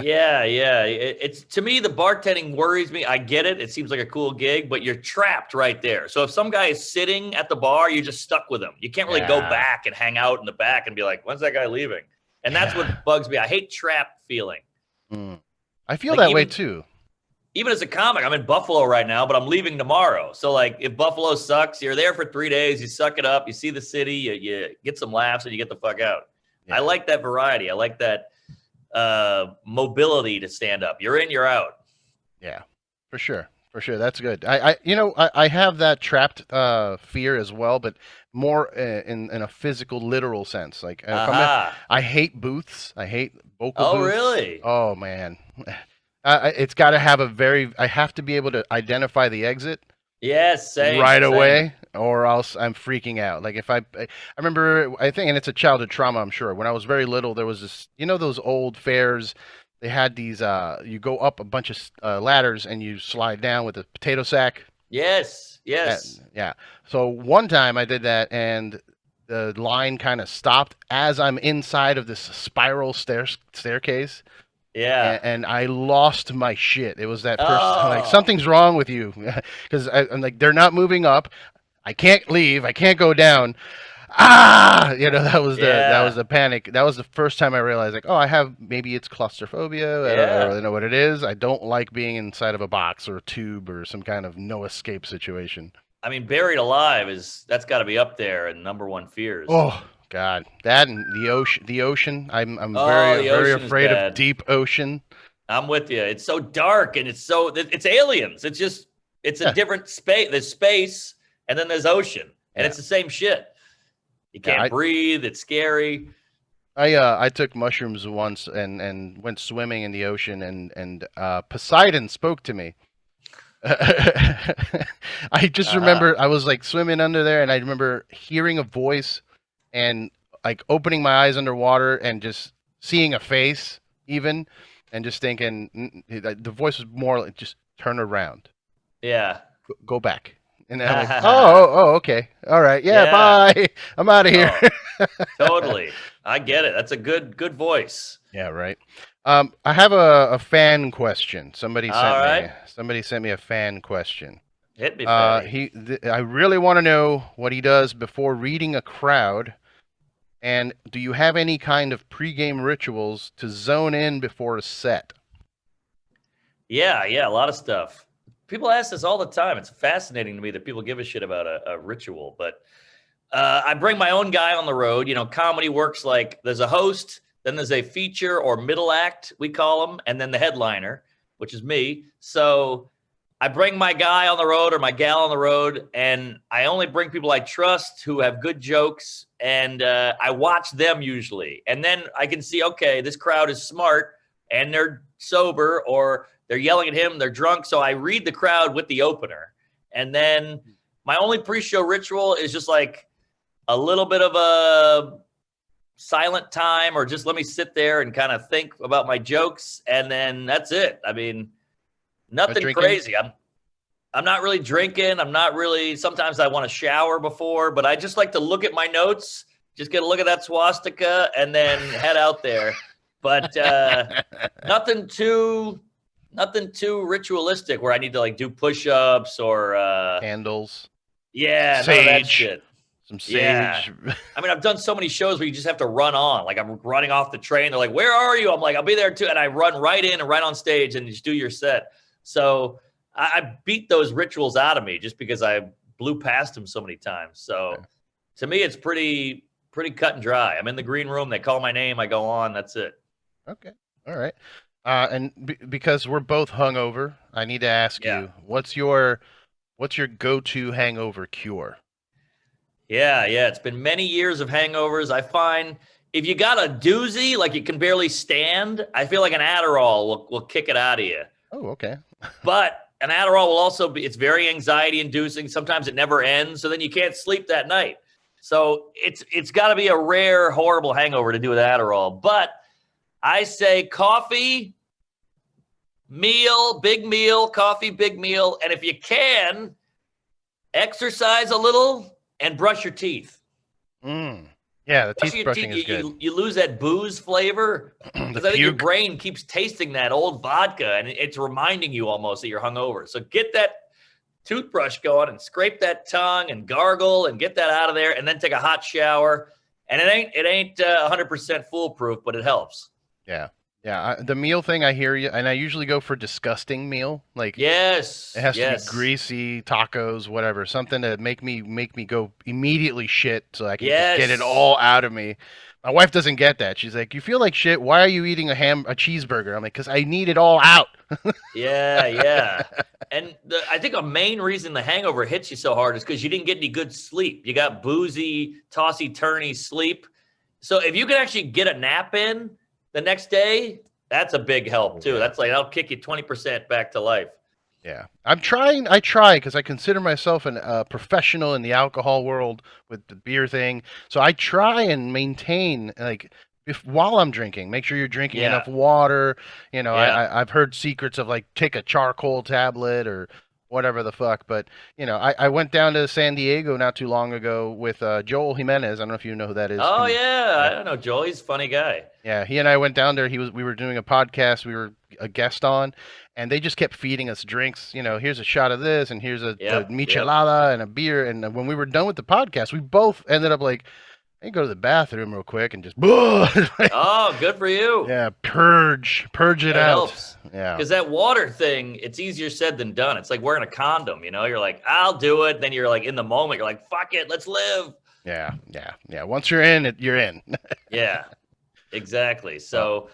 Yeah. It's to me, the bartending worries me. I get it. It seems like a cool gig, but you're trapped right there. So if some guy is sitting at the bar, you're just stuck with him. You can't really go back and hang out in the back and be like, when's that guy leaving? And that's what bugs me. I hate trapped feeling. I feel that way too. Even as a comic, I'm in Buffalo right now, but I'm leaving tomorrow. So if Buffalo sucks, you're there for 3 days, you suck it up, you see the city, you get some laughs, and you get the fuck out. Yeah. I like that variety. I like that mobility to stand up. You're in, you're out. Yeah, for sure. That's good. I have that trapped fear as well, but more in a physical, literal sense. Like I hate booths. I hate vocal booths. Oh, really? Oh man. It's got to have I have to be able to identify the exit. Yes, same. Away, or else I'm freaking out. Like if I remember, I think, and it's a childhood trauma, I'm sure. When I was very little, there was this, those old fairs. They had these, you go up a bunch of ladders and you slide down with a potato sack. Yes. Yeah. So one time I did that, and the line kind of stopped as I'm inside of this spiral staircase. Yeah. And I lost my shit. It was that person, something's wrong with you. Because I'm like, they're not moving up. I can't leave. I can't go down. That was the panic. That was the first time I realized, maybe it's claustrophobia. I don't really know what it is. I don't like being inside of a box or a tube or some kind of no escape situation. I mean, buried alive that's got to be up there in #1 fears. Oh God, that and the ocean. I'm very afraid of deep ocean. I'm with you. It's so dark, and it's aliens. It's a different space. There's space, and then there's ocean. And it's the same shit. You can't breathe. It's scary. I took mushrooms once and went swimming in the ocean, and Poseidon spoke to me. I just remember I was like swimming under there, and I remember hearing a voice and like opening my eyes underwater and just seeing a face even, and just thinking the voice was more like, just turn around. Yeah. Go back. And I'm like, oh, okay. All right. Yeah, bye. I'm out of here. Oh, totally. I get it. That's a good voice. Yeah, right. I have a fan question. Somebody sent me a fan question. Hit me, Fatty. I really want to know what he does before reading a crowd. And do you have any kind of pregame rituals to zone in before a set? Yeah, a lot of stuff. People ask this all the time. It's fascinating to me that people give a shit about a ritual. But I bring my own guy on the road. You know, comedy works like there's a host, then there's a feature or middle act, we call them, and then the headliner, which is me. So I bring my guy on the road or my gal on the road, and I only bring people I trust who have good jokes, and I watch them usually. And then I can see, okay, this crowd is smart, and they're sober, or they're yelling at him, they're drunk. So I read the crowd with the opener. And then my only pre-show ritual is just like a little bit of a silent time, or just let me sit there and kind of think about my jokes. And then that's it. I mean, nothing crazy. I'm not really drinking. I'm not really, sometimes I want to shower before, but I just like to look at my notes, just get a look at that swastika and then head out there. But nothing too ritualistic where I need to like do push-ups or candles. Yeah, none of that shit. Some sage. Yeah. I mean, I've done so many shows where you just have to run on. Like I'm running off the train. They're like, "Where are you?" I'm like, "I'll be there too." And I run right in and right on stage and just do your set. So I beat those rituals out of me just because I blew past them so many times. So to me, it's pretty cut and dry. I'm in the green room. They call my name. I go on. That's it. Okay. All right. And because we're both hungover, I need to ask you, what's your go-to hangover cure? Yeah. It's been many years of hangovers. I find if you got a doozy, like you can barely stand, I feel like an Adderall will kick it out of you. Oh, okay. But an Adderall will also it's very anxiety inducing. Sometimes it never ends. So then you can't sleep that night. So it's got to be a rare, horrible hangover to do with Adderall. But I say coffee, big meal, coffee, big meal. And if you can, exercise a little and brush your teeth. Yeah, the teeth brushing is good. You lose that booze flavor because I think your brain keeps tasting that old vodka and it's reminding you almost that you're hungover. So get that toothbrush going and scrape that tongue and gargle and get that out of there and then take a hot shower. And it ain't 100% foolproof, but it helps. Yeah. The meal thing, I hear you, and I usually go for disgusting meal. Like yes, it has to be greasy, tacos, whatever, something to make me go immediately shit, so I can just get it all out of me. My wife doesn't get that. She's like, "You feel like shit. Why are you eating a cheeseburger?" I'm like, "Because I need it all out." Yeah. And I think a main reason the hangover hits you so hard is because you didn't get any good sleep. You got boozy, tossy-turny sleep. So if you can actually get a nap in the next day, that's a big help too. That's like, that'll kick you 20% back to life. Yeah. I try because I consider myself a professional in the alcohol world with the beer thing. So I try and maintain, like, while I'm drinking, make sure you're drinking enough water. You know, I've heard secrets of like take a charcoal tablet or whatever the fuck. But, you know, I went down to San Diego not too long ago with Joel Jimenez. I don't know if you know who that is. Oh, I don't know Joel. He's a funny guy. Yeah, he and I went down there. We were doing a podcast. We were a guest on, and they just kept feeding us drinks. You know, here's a shot of this, and here's a michelada and a beer. And when we were done with the podcast, we both ended up like, I go to the bathroom real quick and just. Oh, good for you. Yeah, purge it out. Helps. Yeah, because that water thing, it's easier said than done. It's like wearing a condom. You know, you're like, I'll do it. Then you're like in the moment, you're like, fuck it, let's live. Yeah. Once you're in it, you're in. Yeah. Exactly. So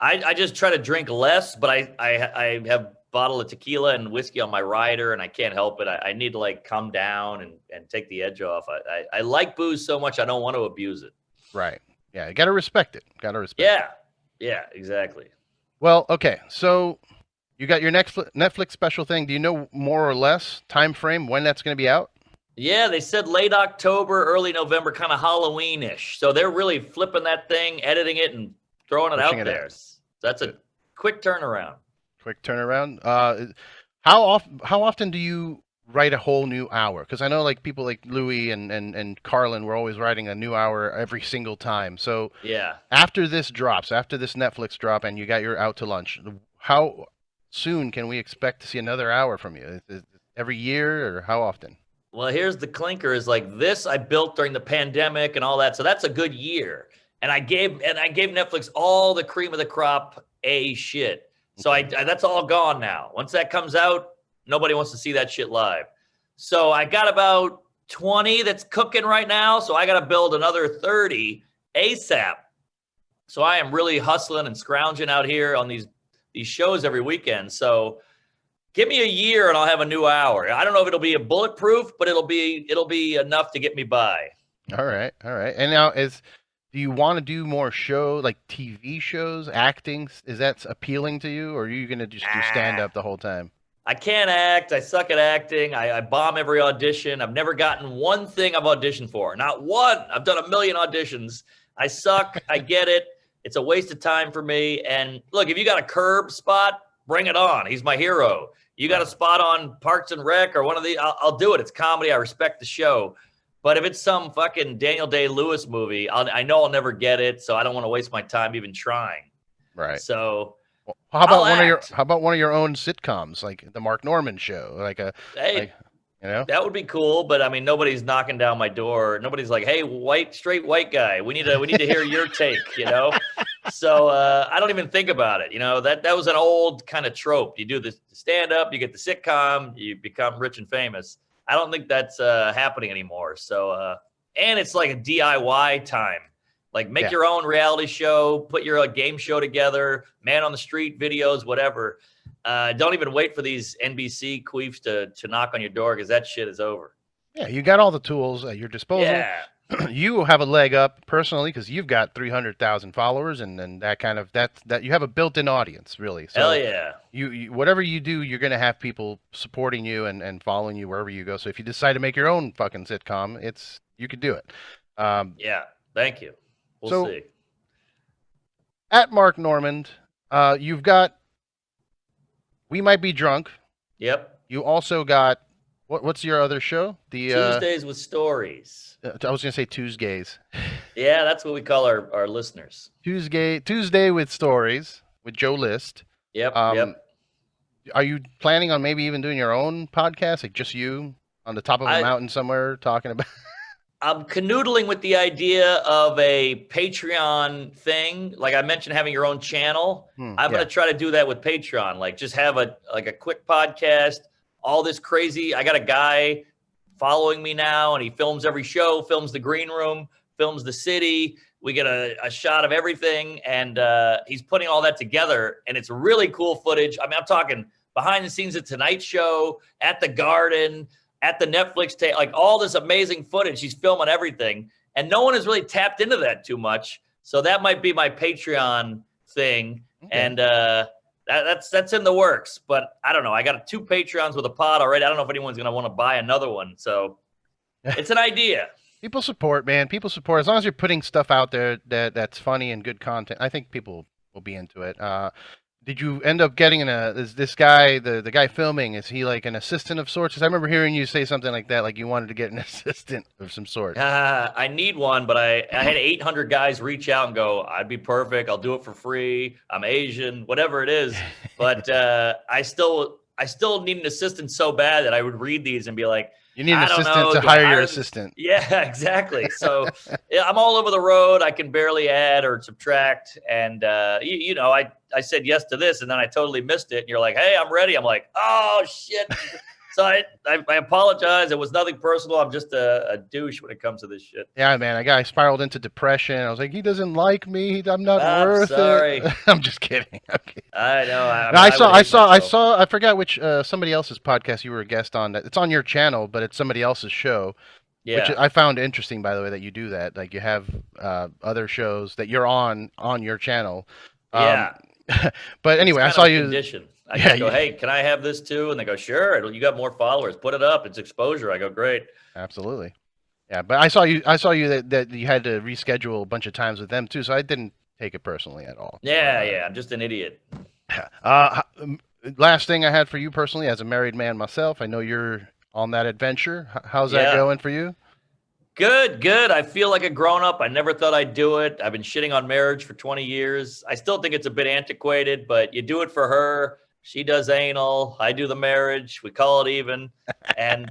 I just try to drink less, but I have bottle of tequila and whiskey on my rider, and I can't help it. I need to like calm down and take the edge off. I like booze so much I don't want to abuse it. Right. Yeah, you got to respect it. Got to respect it. Yeah, exactly. Well, okay. So you got your next Netflix special thing. Do you know more or less time frame when that's going to be out? Yeah, they said late October, early November, kind of Halloween-ish. So they're really flipping that thing, editing it, and throwing it out there. So that's a quick turnaround. Quick turnaround. How often do you write a whole new hour? Because I know like people like Louis and Carlin were always writing a new hour every single time. So yeah, after this drops, after this Netflix drop, and you got your Out to Lunch, how soon can we expect to see another hour from you? Is it every year or how often? Well, here's the clinker is like this I built during the pandemic and all that. So that's a good year. And I gave Netflix all the cream of the crop A shit. So I that's all gone now. Once that comes out, nobody wants to see that shit live. So I got about 20 that's cooking right now. So I got to build another 30 ASAP. So I am really hustling and scrounging out here on these shows every weekend. So give me a year and I'll have a new hour. I don't know if it'll be a bulletproof, but it'll be enough to get me by. All right. And now do you want to do more like TV shows, acting? Is that appealing to you, or are you going to just do stand up the whole time? I can't act. I suck at acting. I bomb every audition. I've never gotten one thing I've auditioned for. Not one. I've done a million auditions. I suck. I get it. It's a waste of time for me. And look, if you got a curb spot, bring it on. He's my hero. You got a spot on Parks and Rec or one of the, I'll do it. It's comedy. I respect the show. But if it's some fucking Daniel Day-Lewis movie, I know I'll never get it. So I don't want to waste my time even trying. Right. So how about one of your own sitcoms, like the Mark Norman Show, that would be cool. But I mean, nobody's knocking down my door. Nobody's like, hey, straight white guy, we need to hear your take, So I don't even think about it. That was an old kind of trope. You do the stand up, you get the sitcom, you become rich and famous. I don't think that's happening anymore. So and it's like a DIY time. Like make your own reality show, put your game show together, man on the street videos, whatever. Don't even wait for these NBC queefs to knock on your door because that shit is over. Yeah, you got all the tools at your disposal. Yeah. You have a leg up personally because you've got 300,000 followers and that kind of that you have a built-in audience, really. So hell yeah. You whatever you do, you're going to have people supporting you and following you wherever you go. So if you decide to make your own fucking sitcom, you could do it. Yeah, thank you. We'll see. At Mark Normand, you've got We Might Be Drunk. Yep. You also got what's your other show? The Tuesdays with Stories. I was gonna say Tuesdays. Yeah, that's what we call our listeners. Tuesday with Stories with Joe List. Yep. Are you planning on maybe even doing your own podcast, like just you on the top of a mountain somewhere talking about? I'm canoodling with the idea of a Patreon thing. Like I mentioned, having your own channel. I'm going to try to do that with Patreon. Like just have a quick podcast, all this crazy. I got a guy following me now and he films every show, films the green room, films the city. We get a shot of everything. And he's putting all that together and it's really cool footage. I mean, I'm talking behind the scenes at Tonight Show, at the Garden, at the Netflix tape, like all this amazing footage. He's filming everything. And no one has really tapped into that too much. So that might be my Patreon thing. Okay. And that's in the works. But I don't know. I got 2 Patreons with a pod already. I don't know if anyone's going to want to buy another one. So it's an idea. People support, man. People support. As long as you're putting stuff out there that's funny and good content, I think people will be into it. Did you end up getting this guy, the guy filming, is he like an assistant of sorts? Because I remember hearing you say something like that, like you wanted to get an assistant of some sort. I need one, but I had 800 guys reach out and go, I'd be perfect. I'll do it for free. I'm Asian, whatever it is. But I still need an assistant so bad that I would read these and be like, you need an assistant to hire your assistant. Yeah, exactly. So I'm all over the road. I can barely add or subtract. And, I said yes to this and then I totally missed it. And you're like, hey, I'm ready. I'm like, oh, shit. So I apologize. It was nothing personal. I'm just a douche when it comes to this shit. Yeah, man. I spiraled into depression. I was like, he doesn't like me. I'm not I'm worth sorry. it. I'm just kidding. Okay. I know. No, I would hate myself. I forgot which somebody else's podcast you were a guest on. It's on your channel, but it's somebody else's show. Which Yeah. I found interesting, by the way, that you do that. Like you have other shows that you're on your channel. Yeah. But anyway, I It's saw kind of a you. condition. I Yeah, just go, hey, can I have this too? And they go, sure. You got more followers. Put it up. It's exposure. I go, great. absolutely. Yeah, but I saw you that you had to reschedule a bunch of times with them too, so I didn't take it personally at all. Yeah, yeah. I'm just an idiot. Last thing I had for you personally, as a married man myself, I know you're on that adventure. How's that Yeah. going for you? Good, good. I feel like a grown up. I never thought I'd do it. I've been shitting on marriage for 20 years. I still think it's a bit antiquated, but you do it for her. She does anal. I do the marriage. We call it even. And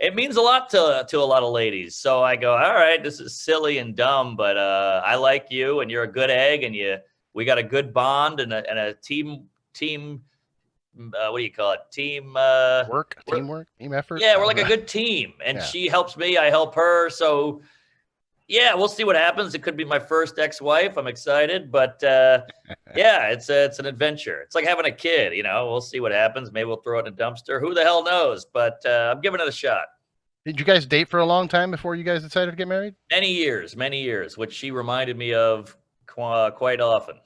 it means a lot to a lot of ladies. So I go, all right, this is silly and dumb, but I like you and you're a good egg and we got a good bond and a team what do you call it? Teamwork, team effort. Yeah, we're like a good team, and Yeah. she helps me, I help her. So, yeah, we'll see what happens. It could be my first ex-wife. I'm excited, but yeah, it's an adventure. It's like having a kid. We'll see what happens. Maybe we'll throw it in a dumpster. Who the hell knows? But I'm giving it a shot. Did you guys date for a long time before you guys decided to get married? Many years, which she reminded me of quite often.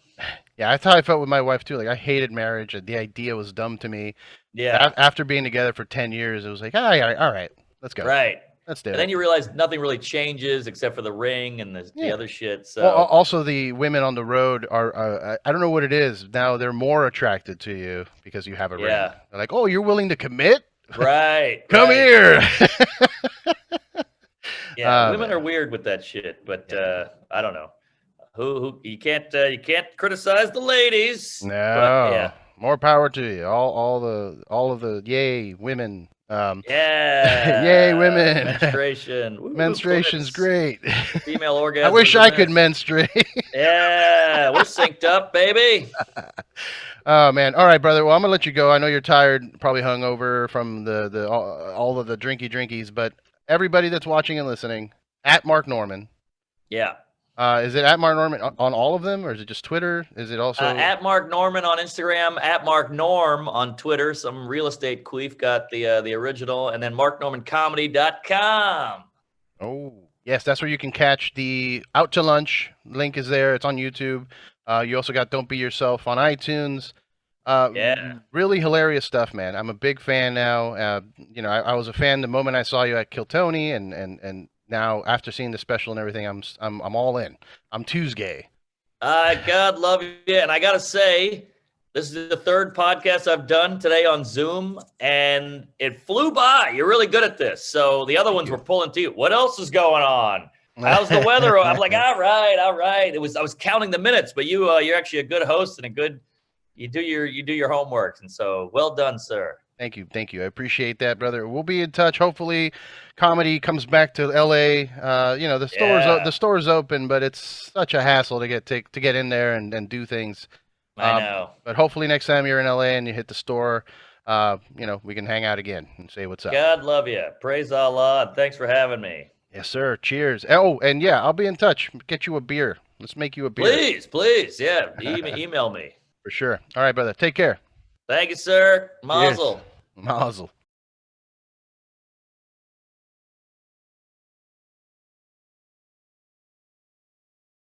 Yeah, that's how I felt with my wife too. Like I hated marriage. The idea was dumb to me. Yeah, After being together for 10 years, it was like, all right, let's go. right. Let's do it. And then you realize nothing really changes except for the ring and the other shit. So Well, also the women on the road are I don't know what it is. Now they're more attracted to you because you have a ring. Yeah. They're like, oh, you're willing to commit? right. Come right. here. Yeah, women are weird with that shit, but I don't know. Who you can't criticize the ladies. No. But, yeah. More power to you. All of the yay women. Yeah. Yay women. Menstruation. Woo, Menstruation's clits. great. Female orgasm. I wish I could menstruate. Yeah, we're synced up, baby. Oh man! All right, brother. Well, I'm gonna let you go. I know you're tired, probably hungover from all of the drinkies. But everybody that's watching and listening, at Mark Norman. Yeah. Is it at Mark Norman on all of them, or is it just Twitter? Is it also at Mark Norman on Instagram, at Mark Norm on Twitter? Some real estate queef got the original, and then marknormancomedy.com. Oh, yes, that's where you can catch the Out to Lunch. Link is there. It's on YouTube. You also got Don't Be Yourself on iTunes. Yeah. Really hilarious stuff, man. I'm a big fan now. I was a fan the moment I saw you at Kill Tony, and now after seeing the special and everything, I'm all in. I'm Tuesday. God love you, and I gotta say, this is the third podcast I've done today on Zoom, and it flew by. You're really good at this. So the other ones were pulling teeth. What else is going on? How's the weather? I'm like, all right. I was counting the minutes, but you're actually a good host and you do your homework, and so well done, sir. Thank you. I appreciate that, brother. We'll be in touch. Hopefully, comedy comes back to LA. The store's open, but it's such a hassle to get in there and do things. I know. But hopefully, next time you're in LA and you hit the store, we can hang out again and say what's up. God love you. Praise Allah, and thanks for having me. Yes, sir. Cheers. Oh, and yeah, I'll be in touch. Get you a beer. Let's make you a beer. Please. Yeah, email me. For sure. All right, brother. Take care. Thank you, sir. Mazel. Mazel.